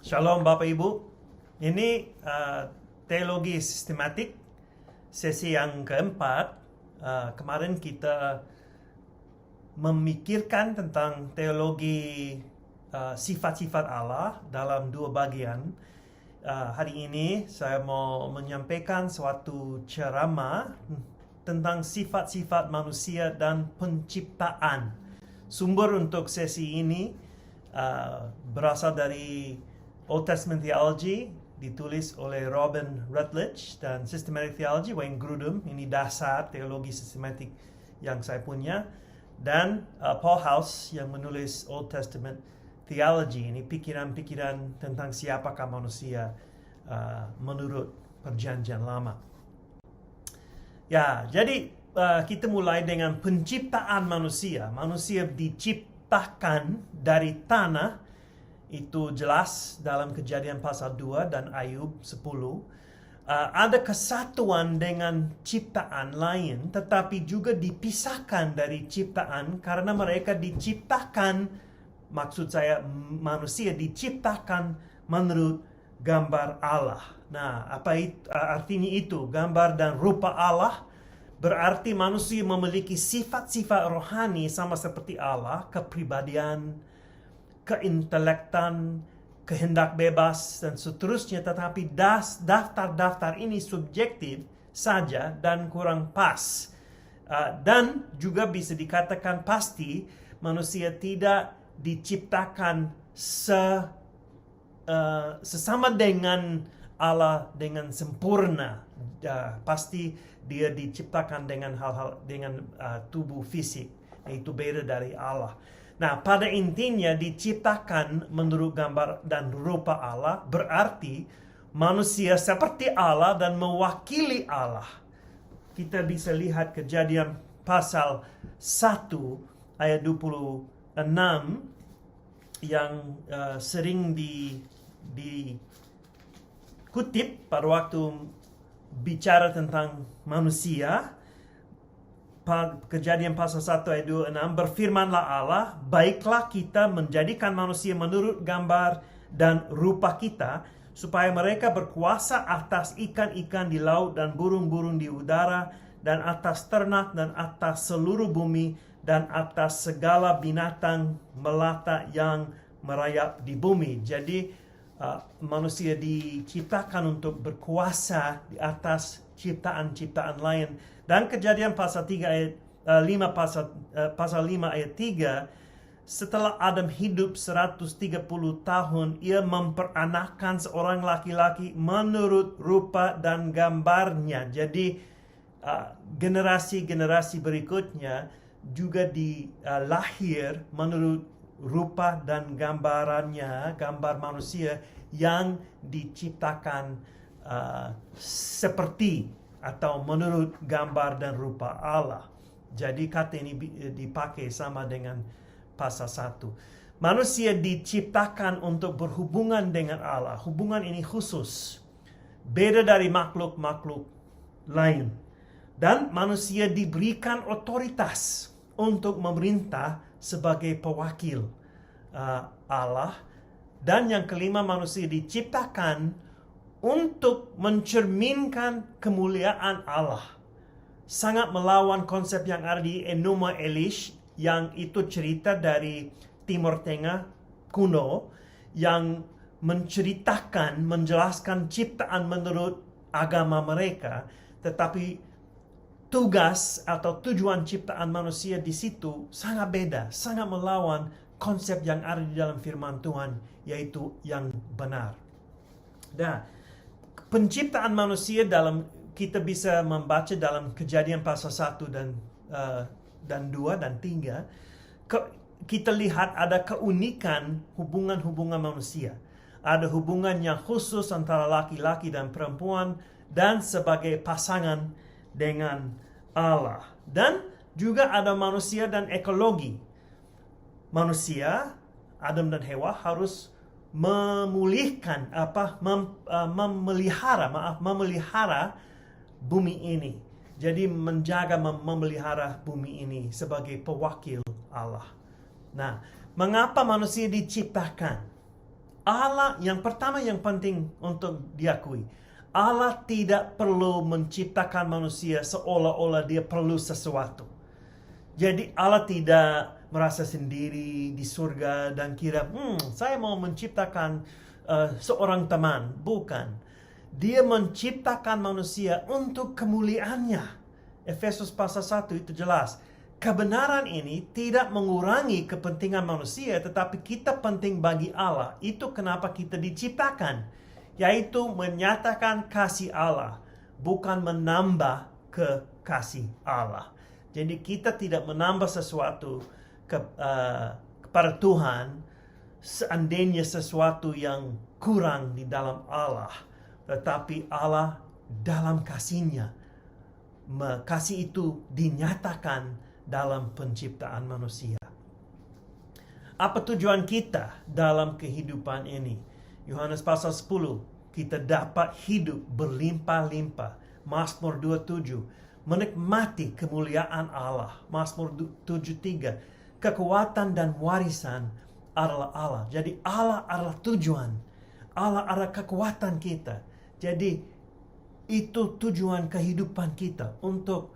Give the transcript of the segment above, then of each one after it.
Shalom Bapak Ibu. Ini teologi sistematik sesi yang keempat. Kemarin kita memikirkan tentang teologi sifat-sifat Allah dalam dua bagian. Hari ini saya mau menyampaikan suatu ceramah tentang sifat-sifat manusia dan penciptaan. Sumber untuk sesi ini berasal dari Old Testament Theology, ditulis oleh Robin Rutledge, dan Systematic Theology, Wayne Grudem. Ini dasar teologi sistematik yang saya punya. Dan Paul House yang menulis Old Testament Theology. Ini pikiran-pikiran tentang siapakah manusia menurut perjanjian lama. Ya, jadi kita mulai dengan penciptaan manusia. Manusia diciptakan dari tanah. Itu jelas dalam Kejadian pasal 2 dan Ayub 10. Ada kesatuan dengan ciptaan lain, tetapi juga dipisahkan dari ciptaan karena mereka diciptakan, maksud saya manusia diciptakan menurut gambar Allah. Nah, apa artinya itu? Gambar dan rupa Allah berarti manusia memiliki sifat-sifat rohani sama seperti Allah, kepribadian, keintelektan, kehendak bebas, dan seterusnya. Tetapi daftar-daftar ini subjektif saja dan kurang pas. Dan juga bisa dikatakan pasti manusia tidak diciptakan sesama dengan Allah dengan sempurna. Pasti dia diciptakan dengan hal-hal dengan tubuh fisik, itu beda dari Allah. Nah, pada intinya diciptakan menurut gambar dan rupa Allah berarti manusia seperti Allah dan mewakili Allah. Kita bisa lihat Kejadian pasal 1 ayat 26 yang sering dikutip pada waktu bicara tentang manusia. Kejadian pasal 1 ayat 26, berfirmanlah Allah, baiklah kita menjadikan manusia menurut gambar dan rupa kita, supaya mereka berkuasa atas ikan-ikan di laut dan burung-burung di udara, dan atas ternak dan atas seluruh bumi, dan atas segala binatang melata yang merayap di bumi. Jadi manusia diciptakan untuk berkuasa di atas ciptaan-ciptaan lain. Dan Kejadian pasal 3 ayat 5 pasal 5 ayat 3, setelah Adam hidup 130 tahun, ia memperanakkan seorang laki-laki menurut rupa dan gambarnya. Jadi generasi-generasi berikutnya juga dilahir menurut rupa dan gambarannya, gambar manusia yang diciptakan seperti atau menurut gambar dan rupa Allah. Jadi kata ini dipakai sama dengan pasal 1. Manusia diciptakan untuk berhubungan dengan Allah. Hubungan ini khusus, beda dari makhluk-makhluk lain. Dan manusia diberikan otoritas untuk memerintah sebagai pewakil Allah. Dan yang kelima, manusia diciptakan untuk mencerminkan kemuliaan Allah. Sangat melawan konsep yang ada di Enuma Elish, yang itu cerita dari Timur Tengah kuno, yang menjelaskan ciptaan menurut agama mereka, tetapi tugas atau tujuan ciptaan manusia di situ sangat beda, sangat melawan konsep yang ada di dalam firman Tuhan, yaitu yang benar. Nah, penciptaan manusia kita bisa membaca dalam Kejadian pasal 1 dan 2 dan 3. Kita lihat ada keunikan hubungan-hubungan manusia. Ada hubungan yang khusus antara laki-laki dan perempuan dan sebagai pasangan dengan Allah. Dan juga ada manusia dan ekologi. Manusia, Adam dan Hawa, harus memelihara bumi ini. Jadi menjaga, memelihara bumi ini sebagai pewakil Allah. Nah, mengapa manusia diciptakan? Allah yang pertama yang penting untuk diakui, Allah tidak perlu menciptakan manusia seolah-olah dia perlu sesuatu. Jadi Allah tidak merasa sendiri di surga dan kira, saya mau menciptakan seorang teman. Bukan. Dia menciptakan manusia untuk kemuliaannya. Efesus pasal 1 itu jelas. Kebenaran ini tidak mengurangi kepentingan manusia, tetapi kita penting bagi Allah. Itu kenapa kita diciptakan, yaitu menyatakan kasih Allah, bukan menambah kekasih Allah. Jadi kita tidak menambah sesuatu kepada Tuhan, seandainya sesuatu yang kurang di dalam Allah. Tetapi Allah dalam kasih-Nya, kasih itu dinyatakan dalam penciptaan manusia. Apa tujuan kita dalam kehidupan ini? Yohanes pasal 10, kita dapat hidup berlimpah-limpah. Mazmur 27, menikmati kemuliaan Allah. Mazmur 73, kekuatan dan warisan adalah Allah. Jadi Allah adalah tujuan. Allah adalah kekuatan kita. Jadi itu tujuan kehidupan kita untuk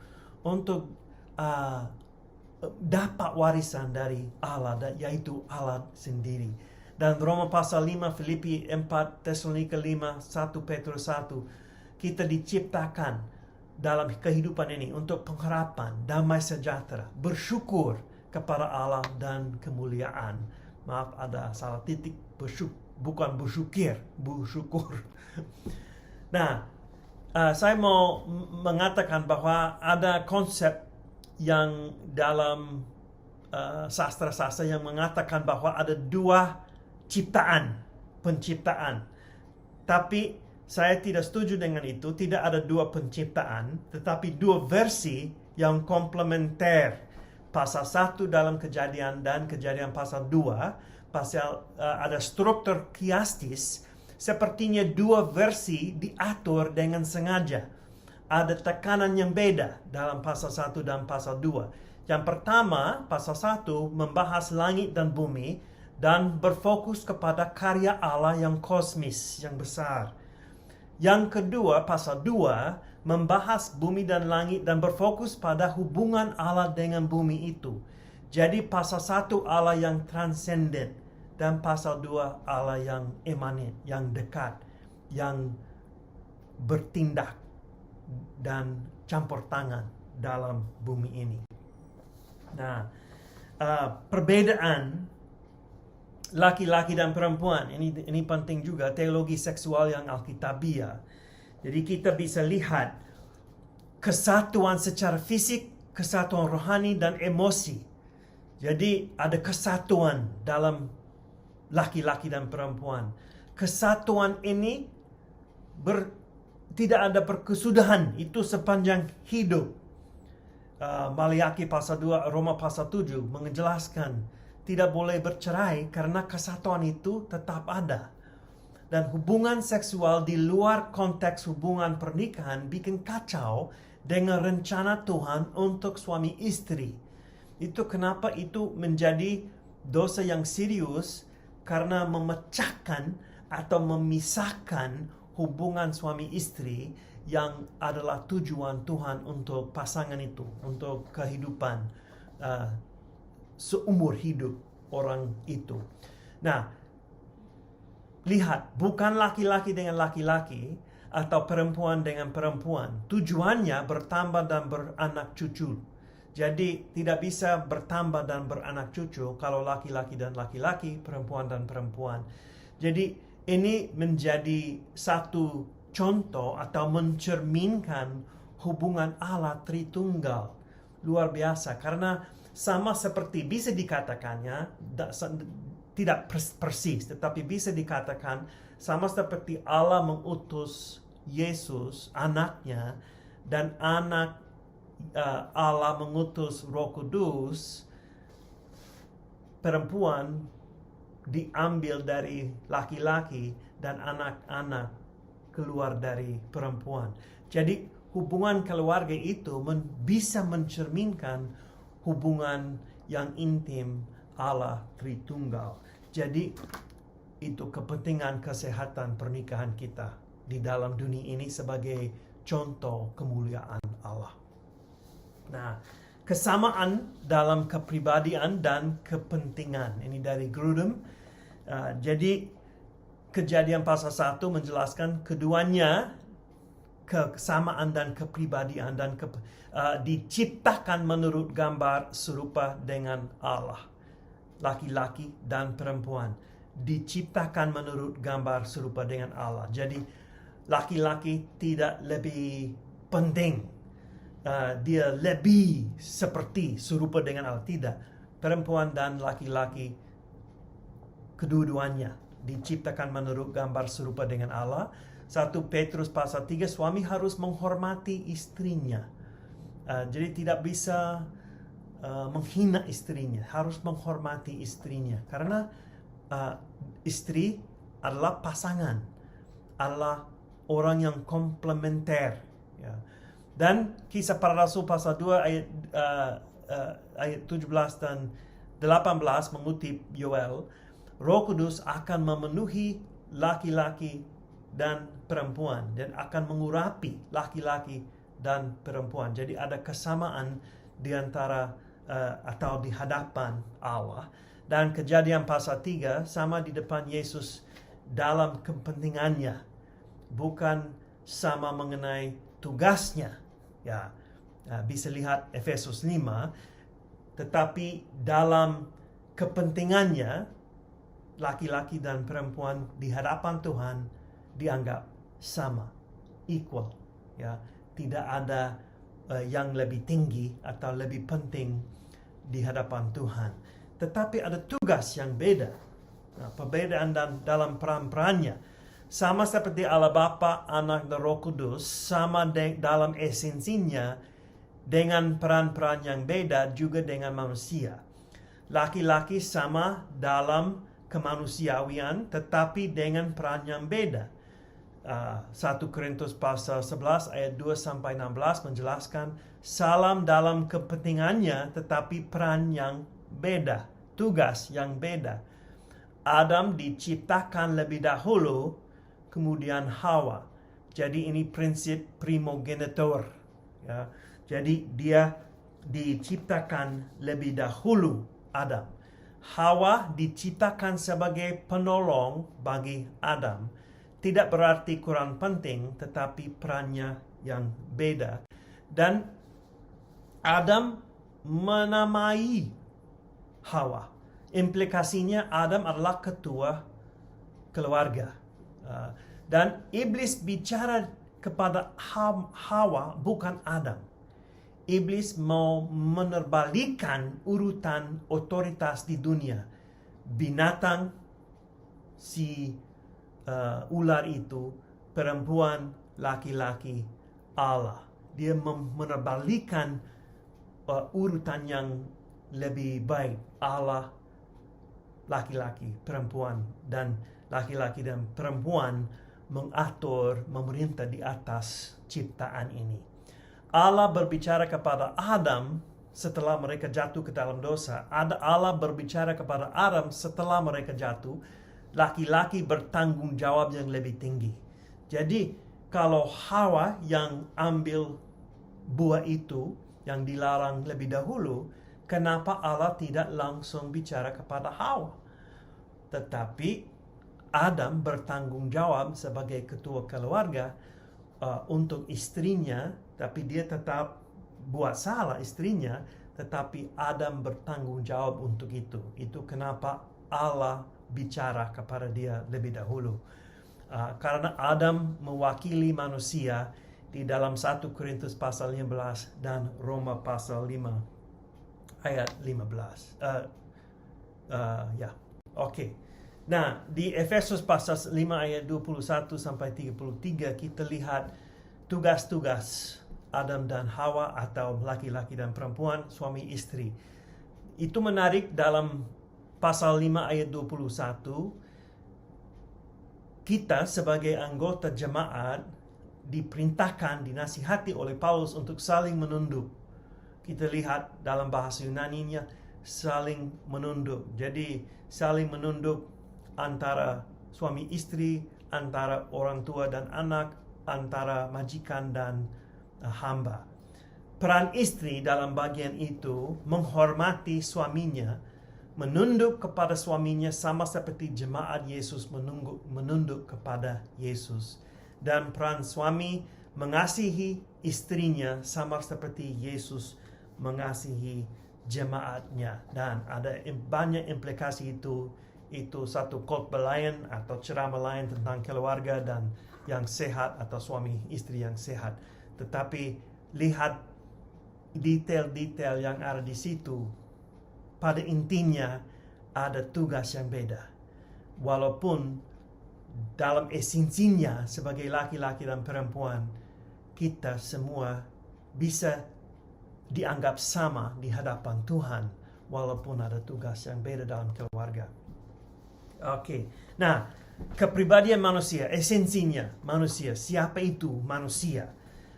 dapat warisan dari Allah, yaitu Allah sendiri. Dan Roma pasal 5, Filipi 4, Tesalonika 5, 1 Petrus 1, kita diciptakan dalam kehidupan ini untuk pengharapan, damai sejahtera, bersyukur kepada Allah dan kemuliaan. Maaf, ada salah titik, bukan bersyukur. Nah, saya mau mengatakan bahwa ada konsep yang dalam sastra-sastra yang mengatakan bahwa ada dua penciptaan. Tapi saya tidak setuju dengan itu. Tidak ada dua penciptaan, tetapi dua versi yang komplementer. Pasal 1 dalam Kejadian dan Kejadian pasal 2, ada struktur kiastis. Sepertinya dua versi diatur dengan sengaja. Ada tekanan yang beda dalam pasal 1 dan pasal 2. Yang pertama, pasal 1 membahas langit dan bumi dan berfokus kepada karya Allah yang kosmis, yang besar. Yang kedua, pasal 2 membahas bumi dan langit dan berfokus pada hubungan Allah dengan bumi itu. Jadi pasal 1 Allah yang transenden dan pasal 2 Allah yang emanen, yang dekat, yang bertindak dan campur tangan dalam bumi ini. Nah, perbedaan laki-laki dan perempuan ini penting juga, teologi seksual yang alkitabiah. Jadi kita bisa lihat kesatuan secara fisik, kesatuan rohani dan emosi. Jadi ada kesatuan dalam laki-laki dan perempuan. Kesatuan ini tidak ada perkesudahan, itu sepanjang hidup. Maliaki pasal 2, Roma pasal 7 menjelaskan tidak boleh bercerai karena kesatuan itu tetap ada. Dan hubungan seksual di luar konteks hubungan pernikahan bikin kacau dengan rencana Tuhan untuk suami istri. Itu kenapa itu menjadi dosa yang serius, karena memecahkan atau memisahkan hubungan suami istri yang adalah tujuan Tuhan untuk pasangan itu, untuk kehidupan seumur hidup orang itu. Nah, lihat, bukan laki-laki dengan laki-laki atau perempuan dengan perempuan. Tujuannya bertambah dan beranak cucu. Jadi tidak bisa bertambah dan beranak cucu kalau laki-laki dan laki-laki, perempuan dan perempuan. Jadi ini menjadi satu contoh atau mencerminkan hubungan Allah Tritunggal. Luar biasa, karena sama seperti bisa dikatakannya, tidak persis, tetapi bisa dikatakan sama seperti Allah mengutus Yesus, anaknya, dan anak Allah mengutus Roh Kudus, perempuan diambil dari laki-laki dan anak-anak keluar dari perempuan. Jadi hubungan keluarga itu bisa mencerminkan hubungan yang intim Allah Tritunggal. Jadi itu kepentingan kesehatan pernikahan kita di dalam dunia ini sebagai contoh kemuliaan Allah. Nah, kesamaan dalam kepribadian dan kepentingan. Ini dari Grudem. Jadi Kejadian pasal 1 menjelaskan keduanya kesamaan dan kepribadian dan diciptakan menurut gambar serupa dengan Allah. Laki-laki dan perempuan diciptakan menurut gambar serupa dengan Allah. Jadi laki-laki tidak lebih penting, dia lebih seperti serupa dengan Allah. Tidak. Perempuan dan laki-laki kedua-duanya diciptakan menurut gambar serupa dengan Allah. 1 Petrus pasal 3, suami harus menghormati istrinya. Jadi tidak bisa menghina istrinya, harus menghormati istrinya. Karena istri adalah pasangan, adalah orang yang komplementer. Ya. Dan Kisah Para Rasul pasal 2 ayat 17 dan 18 mengutip Yoel, Roh Kudus akan memenuhi laki-laki dan perempuan dan akan mengurapi laki-laki dan perempuan. Jadi ada kesamaan di antara atau di hadapan Allah. Dan Kejadian pasal 3 sama di depan Yesus dalam kepentingannya, bukan sama mengenai tugasnya. Ya, bisa lihat Efesus 5, tetapi dalam kepentingannya laki-laki dan perempuan di hadapan Tuhan dianggap sama, equal. Ya, tidak ada yang lebih tinggi atau lebih penting di hadapan Tuhan. Tetapi ada tugas yang beda. Nah, perbedaan dalam peran-perannya. Sama seperti Allah Bapa, Anak, dan Roh Kudus, sama dalam esensinya dengan peran-peran yang beda juga dengan manusia. Laki-laki sama dalam kemanusiawian, tetapi dengan peran yang beda. 1 Korintus pasal 11 ayat 2-16 menjelaskan salam dalam kepentingannya, tetapi peran yang beda, tugas yang beda. Adam diciptakan lebih dahulu, kemudian Hawa. Jadi ini prinsip primogenitor. Ya. Jadi dia diciptakan lebih dahulu Adam. Hawa diciptakan sebagai penolong bagi Adam. Tidak berarti kurang penting, tetapi perannya yang beda. Dan Adam menamai Hawa. Implikasinya Adam adalah ketua keluarga. Dan iblis bicara kepada Hawa, bukan Adam. Iblis mau menerbalikan urutan otoritas di dunia. Binatang, si ular itu, perempuan, laki-laki, Allah. Dia menerbalikan urutan yang lebih baik. Allah, laki-laki, perempuan, dan laki-laki dan perempuan mengatur, memerintah di atas ciptaan ini. Allah berbicara kepada Adam setelah mereka jatuh ke dalam dosa. Allah berbicara kepada Adam setelah mereka jatuh. Laki-laki bertanggung jawab yang lebih tinggi. Jadi kalau Hawa yang ambil buah itu yang dilarang lebih dahulu, kenapa Allah tidak langsung bicara kepada Hawa? Tetapi Adam bertanggung jawab sebagai ketua keluarga untuk istrinya, tapi dia tetap buat salah istrinya, tetapi Adam bertanggung jawab untuk itu. Itu kenapa Allah bicara kepada dia lebih dahulu. Karena Adam mewakili manusia di dalam 1 Korintus pasal 15 dan Roma pasal 5 ayat 15. Oke. Nah, di Efesus pasal 5 ayat 21 sampai 33 kita lihat tugas-tugas Adam dan Hawa atau laki-laki dan perempuan, suami istri. Itu menarik dalam pasal 5 ayat 21. Kita sebagai anggota jemaat diperintahkan, dinasihati oleh Paulus untuk saling menunduk. Kita lihat dalam bahasa Yunaninya saling menunduk. Jadi saling menunduk antara suami istri, antara orang tua dan anak, antara majikan dan hamba. Peran istri dalam bagian itu menghormati suaminya, menunduk kepada suaminya sama seperti jemaat Yesus menunduk kepada Yesus. Dan peran suami mengasihi istrinya sama seperti Yesus mengasihi jemaatnya. Dan ada banyak implikasi itu satu khotbah lain atau ceramah lain tentang keluarga dan yang sehat atau suami istri yang sehat. Tetapi lihat detail-detail yang ada di situ. Pada intinya ada tugas yang beda. Walaupun dalam esensinya sebagai laki-laki dan perempuan, kita semua bisa dianggap sama di hadapan Tuhan, walaupun ada tugas yang beda dalam keluarga. Oke. Nah, kepribadian manusia, esensinya manusia. Siapa itu manusia?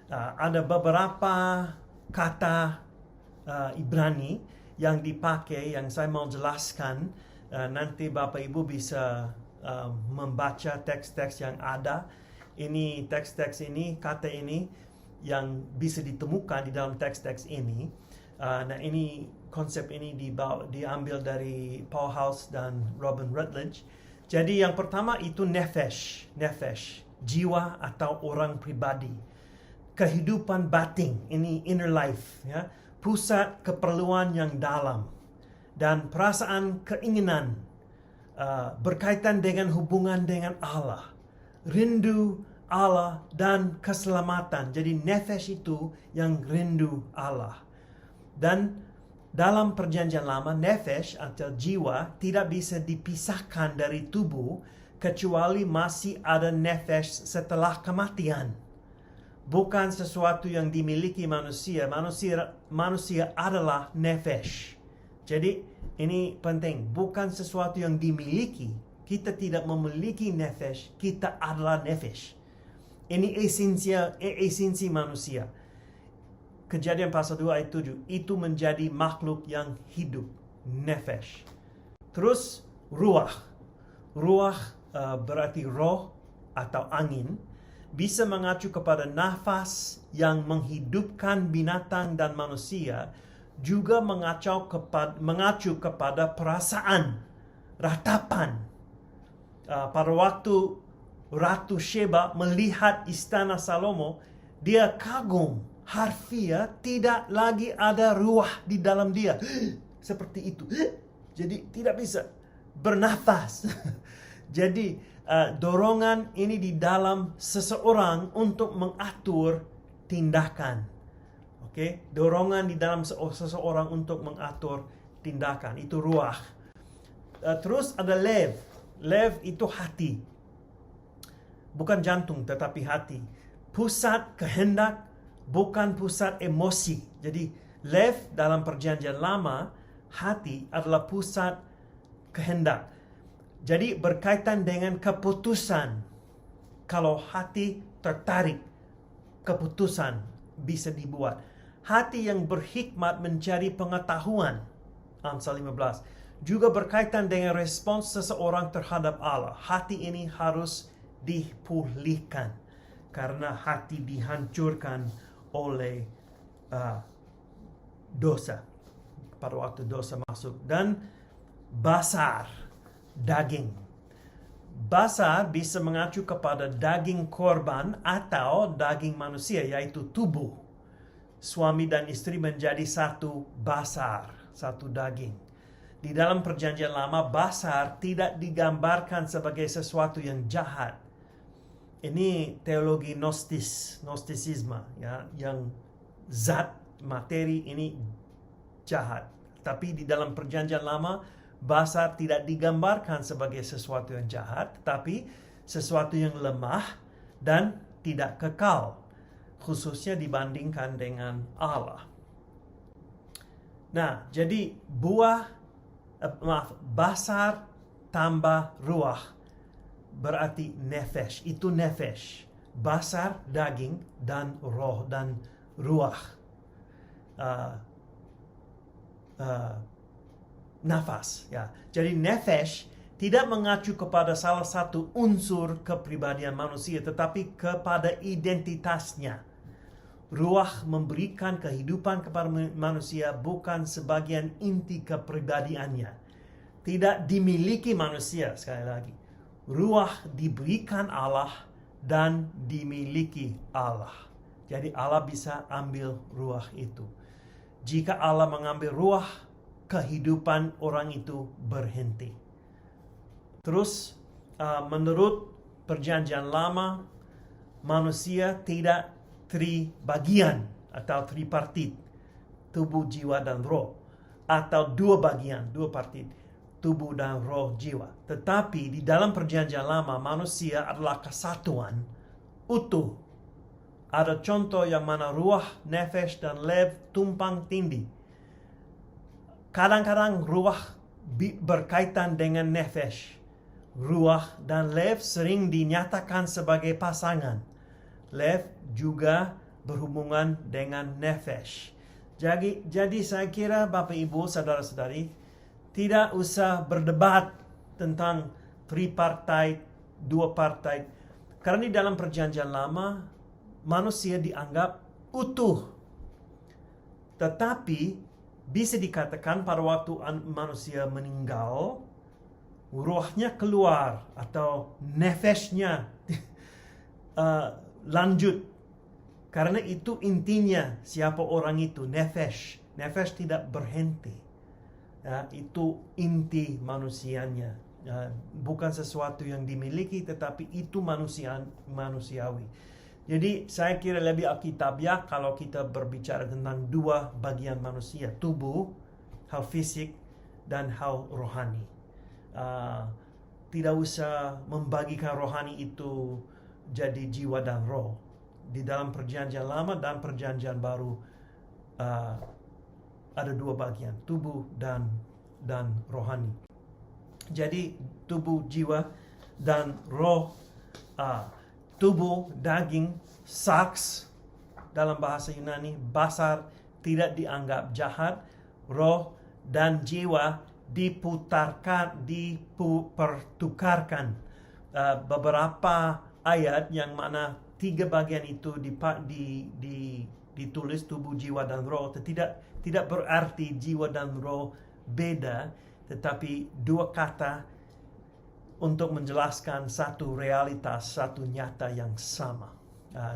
Ada beberapa kata Ibrani yang dipakai, yang saya mau jelaskan. Nanti Bapak Ibu bisa membaca teks-teks yang ada. Ini teks-teks ini, kata ini yang bisa ditemukan di dalam teks-teks ini. Nah, ini konsep ini diambil dari Paul House dan Robin Rutledge. Jadi yang pertama itu nefesh, jiwa atau orang pribadi. Kehidupan batin, ini inner life, ya, pusat keperluan yang dalam dan perasaan keinginan berkaitan dengan hubungan dengan Allah, rindu Allah dan keselamatan. Jadi nefesh itu yang rindu Allah. Dan dalam perjanjian lama, nefesh atau jiwa tidak bisa dipisahkan dari tubuh kecuali masih ada nefesh setelah kematian. Bukan sesuatu yang dimiliki manusia. Manusia adalah nefesh. Jadi ini penting. Bukan sesuatu yang dimiliki. Kita tidak memiliki nefesh. Kita adalah nefesh. Ini esensi manusia. Kejadian pasal 2 ayat 7. Itu menjadi makhluk yang hidup. Nefesh. Terus ruah. Ruah berarti roh atau angin. Bisa mengacu kepada nafas yang menghidupkan binatang dan manusia, juga mengacu kepada perasaan, ratapan. Pada waktu Ratu Sheba melihat istana Salomo, dia kagum, harfiah, tidak lagi ada ruah di dalam dia. Seperti itu. Jadi tidak bisa bernafas. Jadi dorongan ini di dalam seseorang untuk mengatur tindakan. Oke, dorongan di dalam seseorang untuk mengatur tindakan, itu ruah. Terus ada lev. Lev itu hati. Bukan jantung tetapi hati. Pusat kehendak, bukan pusat emosi. Jadi lev dalam perjanjian lama, hati adalah pusat kehendak. Jadi berkaitan dengan keputusan. Kalau hati tertarik, keputusan bisa dibuat. Hati yang berhikmat mencari pengetahuan. Amsal 15. Juga berkaitan dengan respons seseorang terhadap Allah. Hati ini harus dipulihkan. Karena hati dihancurkan oleh dosa. Pada waktu dosa masuk. Dan basar. Daging. Basar bisa mengacu kepada daging korban atau daging manusia, yaitu tubuh. Suami dan istri menjadi satu basar, satu daging. Di dalam perjanjian lama, basar tidak digambarkan sebagai sesuatu yang jahat. Ini teologi gnostisisme, ya, yang zat materi ini jahat. Tapi di dalam perjanjian lama, basar tidak digambarkan sebagai sesuatu yang jahat, tetapi sesuatu yang lemah dan tidak kekal, khususnya dibandingkan dengan Allah. Nah, jadi basar tambah ruah berarti nefesh. Itu nefesh. Basar, daging, dan roh dan ruah. Nafas, ya. Jadi nefesh tidak mengacu kepada salah satu unsur kepribadian manusia, tetapi kepada identitasnya. Ruah memberikan kehidupan kepada manusia bukan sebagian inti kepribadiannya. Tidak dimiliki manusia, sekali lagi. Ruah diberikan Allah dan dimiliki Allah. Jadi Allah bisa ambil ruah itu. Jika Allah mengambil ruah, kehidupan orang itu berhenti. Terus menurut Perjanjian Lama, manusia tidak tribagian atau tripartit, tubuh, jiwa, dan roh, atau dua bagian, dua partit, tubuh dan roh, jiwa. Tetapi di dalam Perjanjian Lama, manusia adalah kesatuan utuh. Ada contoh yang mana ruah, nefesh, dan lev tumpang tindih. Kadang-kadang ruah berkaitan dengan nefesh. Ruah dan lev sering dinyatakan sebagai pasangan. Lev juga berhubungan dengan nefesh. Jadi saya kira Bapak Ibu, saudara-saudari, tidak usah berdebat tentang tripartite, dua partai. Karena di dalam Perjanjian Lama, manusia dianggap utuh. Tetapi bisa dikatakan pada waktu manusia meninggal, ruhnya keluar atau nefeshnya lanjut. Karena itu intinya siapa orang itu, nefesh. Nefesh tidak berhenti. Itu inti manusianya. Bukan sesuatu yang dimiliki, tetapi itu manusiawi. Jadi saya kira lebih alkitabiah kalau kita berbicara tentang dua bagian manusia, tubuh, hal fisik, dan hal rohani. Tidak usah membagikan rohani itu jadi jiwa dan roh. Di dalam Perjanjian Lama dan Perjanjian Baru ada dua bagian, tubuh dan rohani. Jadi tubuh, jiwa, dan roh. Tubuh, daging, sarx dalam bahasa Yunani, basar, tidak dianggap jahat. Roh dan jiwa dipertukarkan. Beberapa ayat yang mana tiga bagian itu ditulis tubuh, jiwa, dan roh. Tidak berarti jiwa dan roh beda, tetapi dua kata untuk menjelaskan satu realitas, satu nyata yang sama.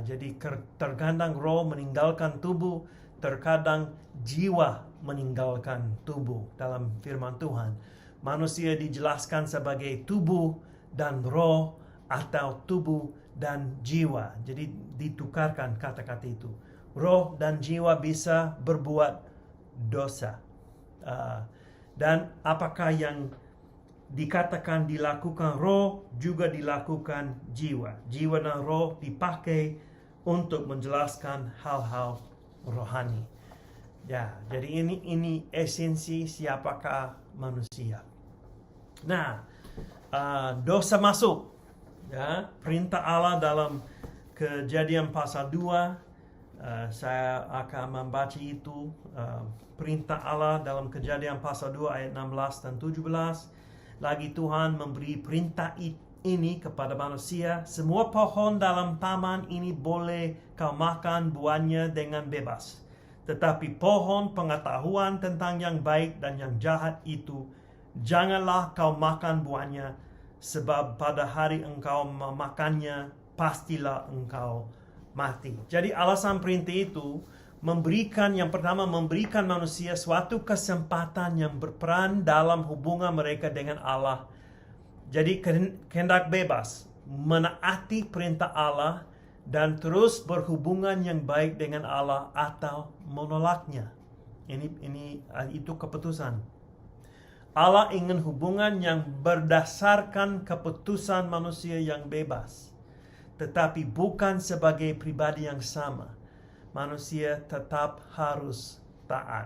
Jadi terkadang roh meninggalkan tubuh, terkadang jiwa meninggalkan tubuh dalam firman Tuhan. Manusia dijelaskan sebagai tubuh dan roh atau tubuh dan jiwa. Jadi ditukarkan kata-kata itu. Roh dan jiwa bisa berbuat dosa. Dan apakah yang dikatakan dilakukan roh juga dilakukan jiwa. Jiwa dan roh dipakai untuk menjelaskan hal-hal rohani. Ya, jadi ini esensi siapakah manusia. Nah, dosa masuk. Ya, perintah Allah dalam Kejadian pasal 2. Saya akan membaca itu. Perintah Allah dalam Kejadian pasal 2 ayat 16 dan 17. Lagi Tuhan memberi perintah ini kepada manusia. Semua pohon dalam taman ini boleh kau makan buahnya dengan bebas. Tetapi pohon pengetahuan tentang yang baik dan yang jahat itu, janganlah kau makan buahnya. Sebab pada hari engkau memakannya, pastilah engkau mati. Jadi alasan perintah itu yang pertama memberikan manusia suatu kesempatan yang berperan dalam hubungan mereka dengan Allah. Jadi kehendak bebas, menaati perintah Allah dan terus berhubungan yang baik dengan Allah atau menolaknya. Itu keputusan. Allah ingin hubungan yang berdasarkan keputusan manusia yang bebas, tetapi bukan sebagai pribadi yang sama. Manusia tetap harus taat.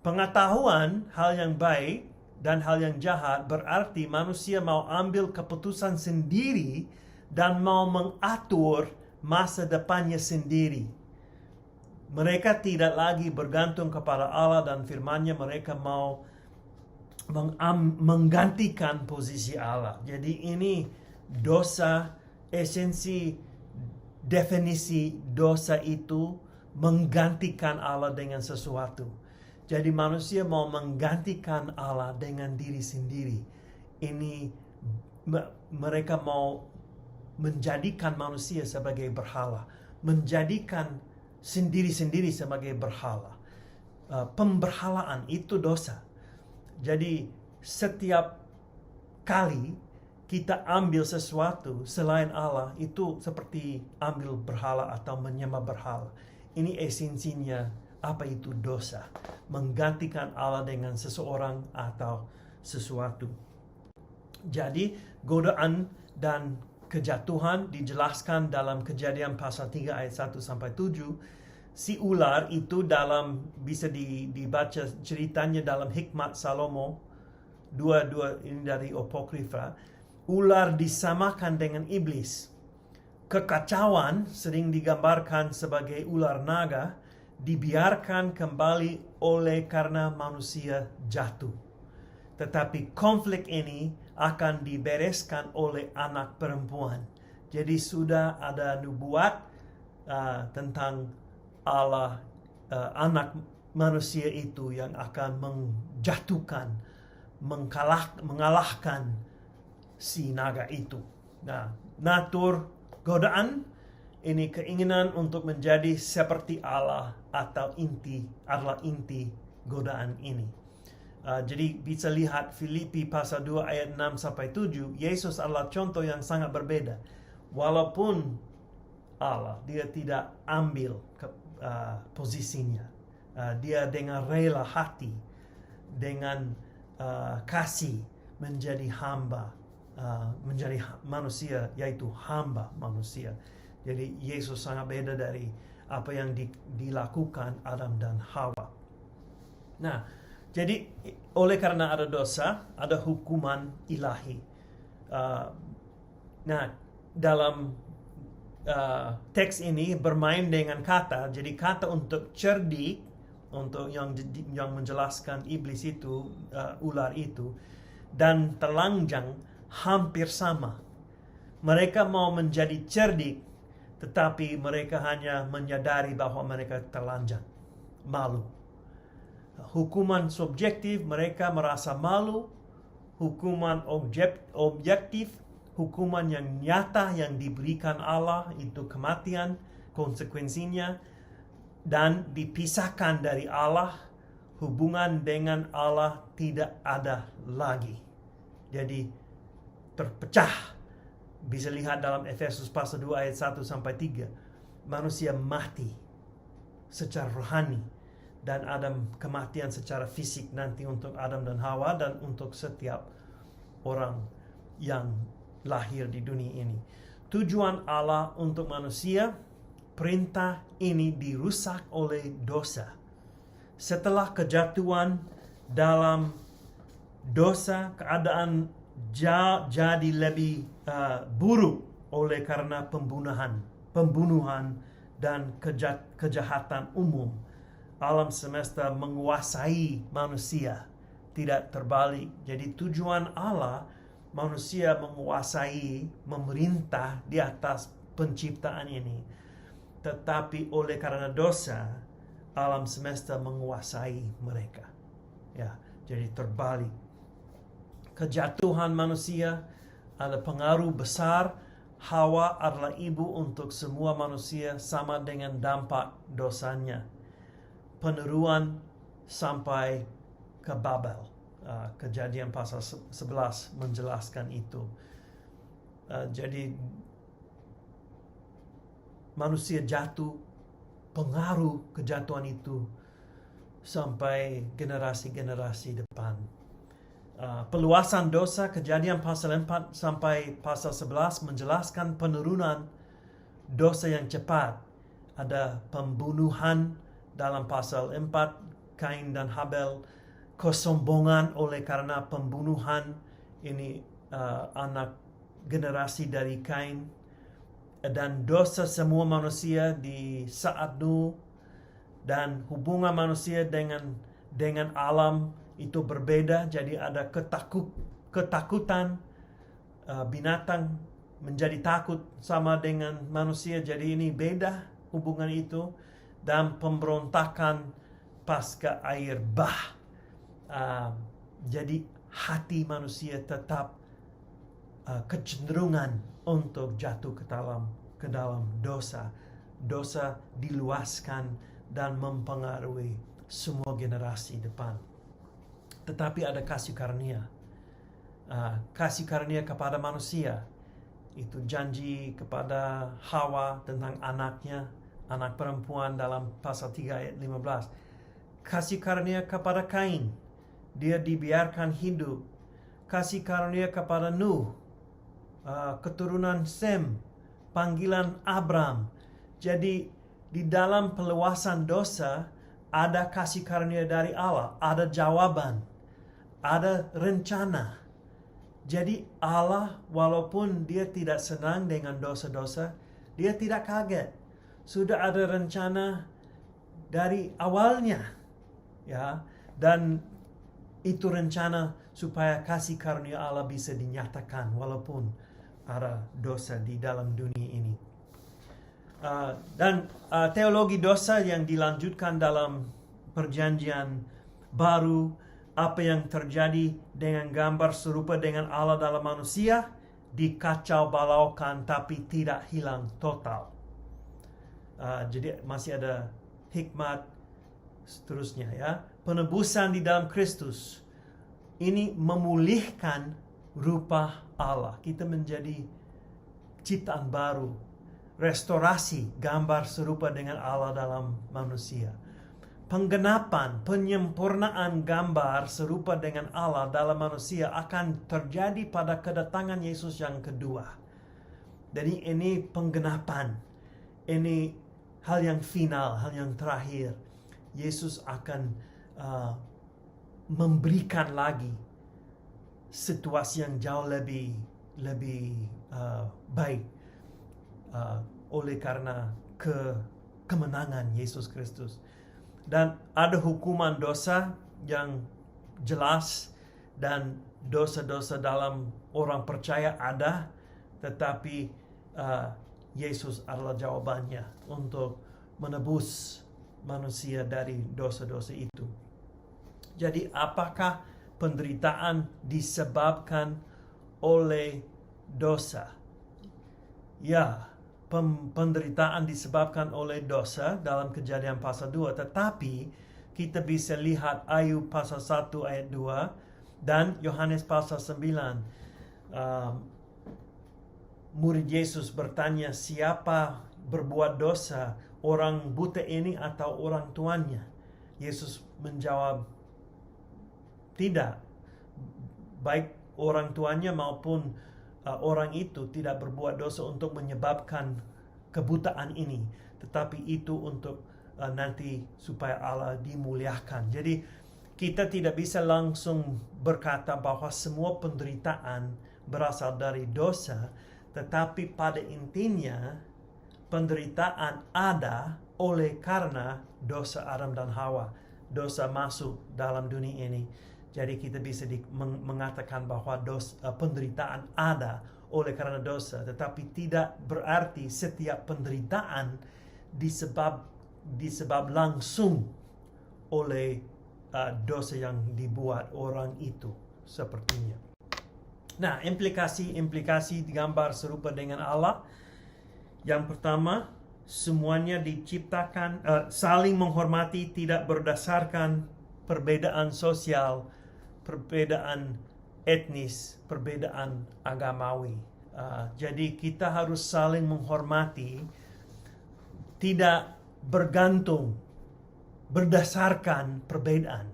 Pengetahuan hal yang baik dan hal yang jahat berarti manusia mau ambil keputusan sendiri dan mau mengatur masa depannya sendiri. Mereka tidak lagi bergantung kepada Allah dan firman-Nya. Mereka mau menggantikan posisi Allah. Jadi ini dosa, esensi definisi dosa itu menggantikan Allah dengan sesuatu. Jadi manusia mau menggantikan Allah dengan diri sendiri. Ini mereka mau menjadikan manusia sebagai berhala, menjadikan sendiri-sendiri sebagai berhala. Pemberhalaan itu dosa. Jadi setiap kali kita ambil sesuatu selain Allah, itu seperti ambil berhala atau menyembah berhala. Ini esensinya, apa itu dosa? Menggantikan Allah dengan seseorang atau sesuatu. Jadi godaan dan kejatuhan dijelaskan dalam Kejadian pasal 3 ayat 1 sampai 7. Si ular itu bisa dibaca ceritanya dalam Hikmat Salomo 2 ini dari Apokrifa. Ular disamakan dengan iblis. Kekacauan sering digambarkan sebagai ular naga, dibiarkan kembali oleh karena manusia jatuh. Tetapi konflik ini akan dibereskan oleh anak perempuan. Jadi sudah ada nubuat tentang Allah, anak manusia itu yang akan menjatuhkan, mengalahkan si naga itu. Nah, natur godaan ini keinginan untuk menjadi seperti Allah atau adalah inti godaan ini. Jadi bisa lihat Filipi pasal 2 ayat 6 sampai 7, Yesus adalah contoh yang sangat berbeda. Walaupun Allah, dia tidak ambil posisinya. Dia dengan rela hati, dengan kasih menjadi hamba, menjadi manusia, yaitu hamba manusia. Jadi Yesus sangat beda dari apa yang dilakukan Adam dan Hawa. Nah, jadi oleh karena ada dosa, ada hukuman ilahi. Nah, dalam teks ini bermain dengan kata. Jadi kata untuk cerdik, untuk yang menjelaskan iblis itu, ular itu, dan telanjang hampir sama. Mereka mau menjadi cerdik, tetapi mereka hanya menyadari bahwa mereka telanjang, malu. Hukuman subjektif, mereka merasa malu. Hukuman objektif, hukuman yang nyata yang diberikan Allah itu kematian, konsekuensinya, dan dipisahkan dari Allah, hubungan dengan Allah tidak ada lagi. Jadi terpecah. Bisa lihat dalam Efesus pasal 2 ayat 1 sampai 3. Manusia mati secara rohani, dan ada kematian secara fisik nanti untuk Adam dan Hawa dan untuk setiap orang yang lahir di dunia ini. Tujuan Allah untuk manusia, perintah ini dirusak oleh dosa. Setelah kejatuhan dalam dosa, keadaan jadi lebih buruk oleh karena pembunuhan dan kejahatan umum. Alam semesta menguasai manusia, tidak terbalik. Jadi tujuan Allah, manusia menguasai, memerintah di atas penciptaan ini. Tetapi oleh karena dosa, alam semesta menguasai mereka. Ya, jadi terbalik. Kejatuhan manusia ada pengaruh besar. Hawa adalah ibu untuk semua manusia sama dengan dampak dosanya. Peneruan sampai ke Babel. Kejadian pasal 11 menjelaskan itu. Jadi manusia jatuh, pengaruh kejatuhan itu sampai generasi-generasi depan. Peluasan dosa, Kejadian pasal 4 sampai pasal 11 menjelaskan penurunan dosa yang cepat. Ada pembunuhan dalam pasal 4, Kain dan Habel, kesombongan oleh karena pembunuhan, ini anak generasi dari Kain, dan dosa semua manusia di saat Nuh, dan hubungan manusia dengan alam itu berbeda, jadi ada ketakutan. Binatang menjadi takut sama dengan manusia, jadi ini beda hubungan itu. Dan pemberontakan pasca air bah. Jadi hati manusia tetap kecenderungan untuk jatuh ke dalam dosa. Dosa diluaskan dan mempengaruhi semua generasi depan. Tetapi ada kasih karunia. Kasih karunia kepada manusia. Itu janji kepada Hawa tentang anaknya, anak perempuan dalam pasal 3 ayat 15. Kasih karunia kepada Kain, dia dibiarkan hidup. Kasih karunia kepada Nuh, keturunan Sem, panggilan Abram. Jadi di dalam peluasan dosa ada kasih karunia dari Allah, ada jawaban, ada rencana. Jadi Allah walaupun dia tidak senang dengan dosa-dosa, dia tidak kaget. Sudah ada rencana dari awalnya, ya. Dan itu rencana supaya kasih karunia Allah bisa dinyatakan walaupun ada dosa di dalam dunia ini. Dan teologi dosa yang dilanjutkan dalam perjanjian baru, apa yang terjadi dengan gambar serupa dengan Allah dalam manusia, dikacau balaukan tapi tidak hilang total. Jadi masih ada hikmat seterusnya, ya. Penebusan di dalam Kristus ini memulihkan rupa Allah. Kita menjadi ciptaan baru. Restorasi gambar serupa dengan Allah dalam manusia. Penggenapan, penyempurnaan gambar serupa dengan Allah dalam manusia akan terjadi pada kedatangan Yesus yang kedua. Jadi ini penggenapan. Ini hal yang final, hal yang terakhir. Yesus akan memberikan lagi situasi yang jauh lebih baik oleh karena kemenangan Yesus Kristus. Dan ada hukuman dosa yang jelas, dan dosa-dosa dalam orang percaya ada, tetapi Yesus adalah jawabannya untuk menebus manusia dari dosa-dosa itu. Jadi apakah penderitaan disebabkan oleh dosa? Ya, penderitaan disebabkan oleh dosa dalam Kejadian pasal 2, tetapi kita bisa lihat Ayub pasal 1 ayat 2 dan Yohanes pasal 9. Murid Yesus bertanya, siapa berbuat dosa, orang buta ini atau orang tuanya? Yesus menjawab, tidak, baik orang tuanya maupun orang itu tidak berbuat dosa untuk menyebabkan kebutaan ini, tetapi itu untuk nanti supaya Allah dimuliakan. Jadi kita tidak bisa langsung berkata bahwa semua penderitaan berasal dari dosa, tetapi pada intinya penderitaan ada oleh karena dosa Adam dan Hawa. Dosa masuk dalam dunia ini. Jadi kita bisa mengatakan bahwa penderitaan ada oleh karena dosa, tetapi tidak berarti setiap penderitaan disebab langsung oleh dosa yang dibuat orang itu, sepertinya. Nah, implikasi gambar serupa dengan Allah. Yang pertama, semuanya diciptakan saling menghormati, tidak berdasarkan perbedaan sosial, perbedaan etnis, perbedaan agamawi. Jadi kita harus saling menghormati, tidak bergantung berdasarkan perbedaan.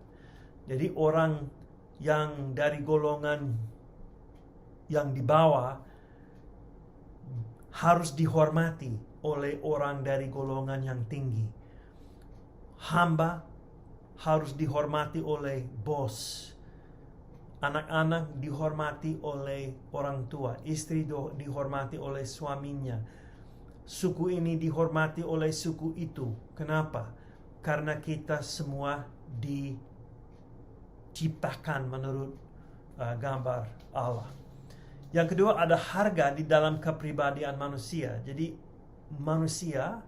Jadi orang yang dari golongan yang di bawah harus dihormati oleh orang dari golongan yang tinggi. Hamba harus dihormati oleh bos. Anak-anak dihormati oleh orang tua. Istri dihormati oleh suaminya. Suku ini dihormati oleh suku itu. Kenapa? Karena kita semua diciptakan diciptakan menurut gambar Allah. Yang kedua, ada harga di dalam kepribadian manusia. Jadi manusia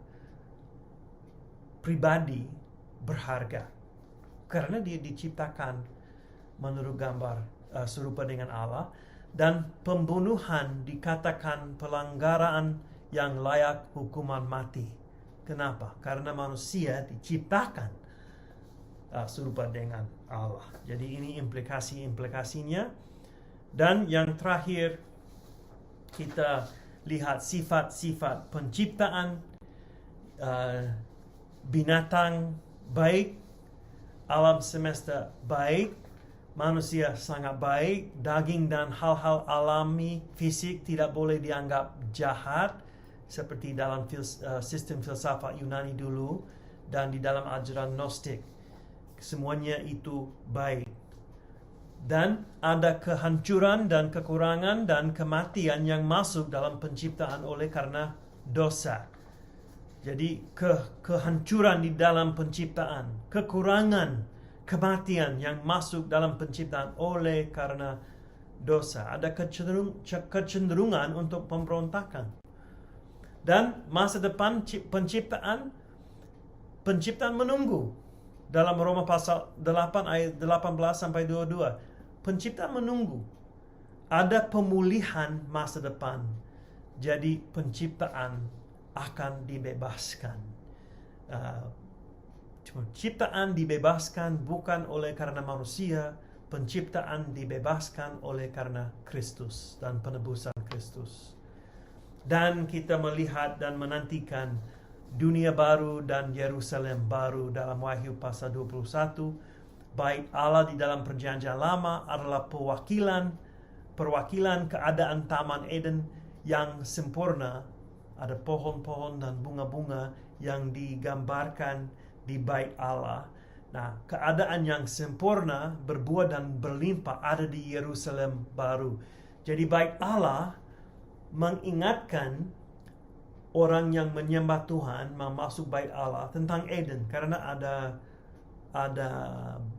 pribadi berharga karena dia diciptakan menurut gambar serupa dengan Allah, dan pembunuhan dikatakan pelanggaran yang layak hukuman mati. Kenapa? Karena manusia diciptakan serupa dengan Allah. Jadi ini implikasi-implikasinya. Dan yang terakhir, kita lihat sifat-sifat penciptaan. Binatang baik, alam semesta baik, manusia sangat baik, daging dan hal-hal alami fisik tidak boleh dianggap jahat seperti dalam sistem filsafat Yunani dulu dan di dalam ajaran Gnostik. Semuanya itu baik. Dan ada kehancuran dan kekurangan dan kematian yang masuk dalam penciptaan oleh karena dosa. Jadi kehancuran di dalam penciptaan, kekurangan, kematian yang masuk dalam penciptaan oleh karena dosa. Ada kecenderungan untuk pemberontakan. Dan masa depan penciptaan menunggu. Dalam Roma pasal 8 ayat 18 sampai 22. Penciptaan menunggu. Ada pemulihan masa depan. Jadi penciptaan akan dibebaskan. Penciptaan dibebaskan bukan oleh karena manusia. Penciptaan dibebaskan oleh karena Kristus dan penebusan Kristus. Dan kita melihat dan menantikan dunia baru dan Yerusalem baru dalam Wahyu pasal 21. Bait Allah di dalam perjanjian lama adalah perwakilan keadaan Taman Eden yang sempurna. Ada pohon-pohon dan bunga-bunga yang digambarkan di bait Allah. Nah, keadaan yang sempurna, berbuah dan berlimpah ada di Yerusalem baru. Jadi bait Allah mengingatkan orang yang menyembah Tuhan masuk bait Allah tentang Eden, karena ada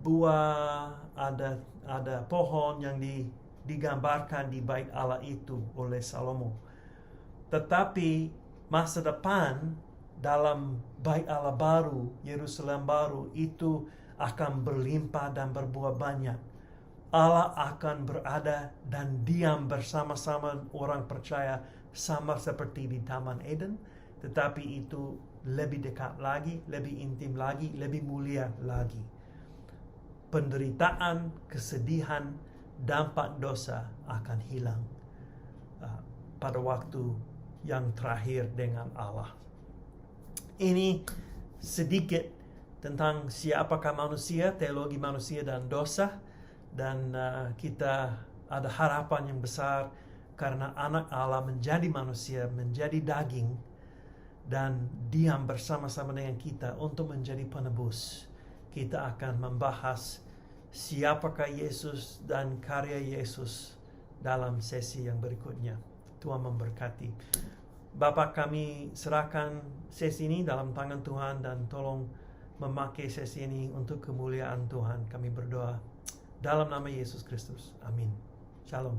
buah, ada pohon yang digambarkan di bait Allah itu oleh Salomo. Tetapi masa depan dalam bait Allah baru, Yerusalem baru, itu akan berlimpah dan berbuah banyak. Allah akan berada dan diam bersama-sama orang percaya, sama seperti di Taman Eden, tetapi itu lebih dekat lagi, lebih intim lagi, lebih mulia lagi. Penderitaan, kesedihan, dampak dosa akan hilang pada waktu yang terakhir dengan Allah. Ini sedikit tentang siapakah manusia, teologi manusia dan dosa, dan kita ada harapan yang besar karena anak Allah menjadi manusia, menjadi daging, dan diam bersama-sama dengan kita untuk menjadi penebus. Kita akan membahas siapakah Yesus dan karya Yesus dalam sesi yang berikutnya. Tuhan memberkati. Bapa, kami serahkan sesi ini dalam tangan Tuhan dan tolong memakai sesi ini untuk kemuliaan Tuhan. Kami berdoa dalam nama Yesus Kristus. Amin. Shalom.